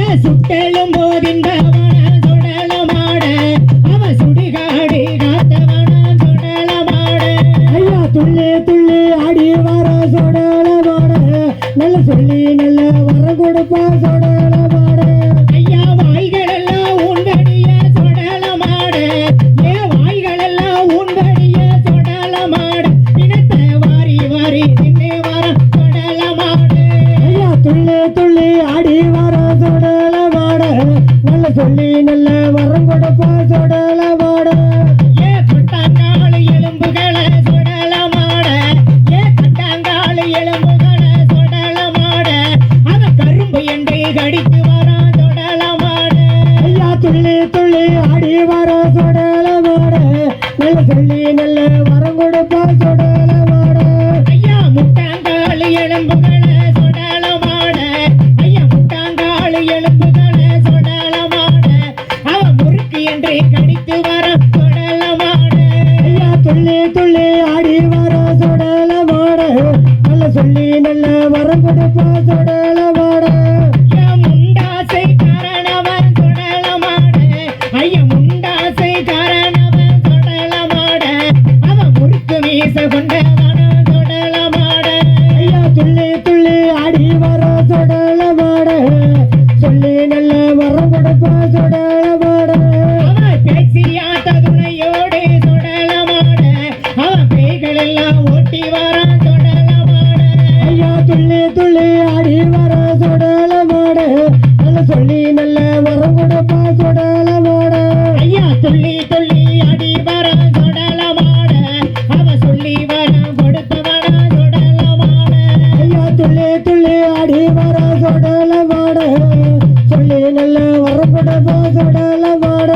ஏன் சுட்டலும் போதிந்தவன சுடலமாட அவ சுடுகாடு காத்தவன சுடலமாட ஐயா துள்ளி துள்ளி ஆடி வர சுடலமாட நல்ல சொல்லி நல்ல வரம் கொடுப்பா சுடலமாட ஐயா வாய்களெல்லாம் உண்டடிய சுடலமாட ஏ வாய்களெல்லாம் உண்டடிய சுடலமாட பிணத்தை வாரி வாரி தின்னு வர சுடலமாட ஐயா துள்ளி துள்ளி ஆடி வர சுடலமாட நல்ல சொல்லி நல்ல வரம் கொடுப்பா சுடலமாட ஏ தொட்டாங்கால் எலும்புகளை சுடலமாட ஏ தொட்டாங்கால் எலும்புகளை சுடலமாட அவ கரும்பு என்று கடித்து வரான் சுடலமாட ஐயா துள்ளி துள்ளி ஆடி வர சுடலமாட நல்ல சொல்லி நல்ல வரம் கொடுப்பா சுடலமாட ஐயா முட்டாங்கால் எலும்புகளை சுடலமாட ஐயா முட்டாங்கால் எலும்புகளை சுடலமாட அவ முறுக்கு என்று கடித்து வரான் சுடலமாட ஐயா துள்ளி துள்ளி ஆடி வர சுடலமாட நல்ல சொல்லி நல்ல வரம் கொடுப்பா சுடலமாட ஐயா முண்டாசை காரணவன் சுடலமாட ஐயா முண்டாசை காரணவன் சுடலமாட அவ முறுக்கு மீச கொண்டவன சுடலமாட ஐயா துள்ளி துள்ளி ஆடி வர சுடலமாட சொல்லி நல்ல வரம் கொடுப்பா சுடலமாட அவ பேசியாத்த துணையோடு சுடலமாட அவ பேய்கள் எல்லாம் ஓட்டி வரான் சுடலமாட ஐயா துள்ளி துள்ளி ஆடி வர சுடலமாட நல்ல சொல்லி நல்ல வரம் கொடுப்பா சுடலமாட ஐயா துள்ளி துள்ளி அடி வரான் சுடலமாட அவ சொல்லி வரான் கொடுத்தவன சுடலமாட ஐயா துள்ளி துள்ளி ஆடி வர சுடலமாட சொல்லி நல்ல வரம் கொடுப்பா சுடலமாட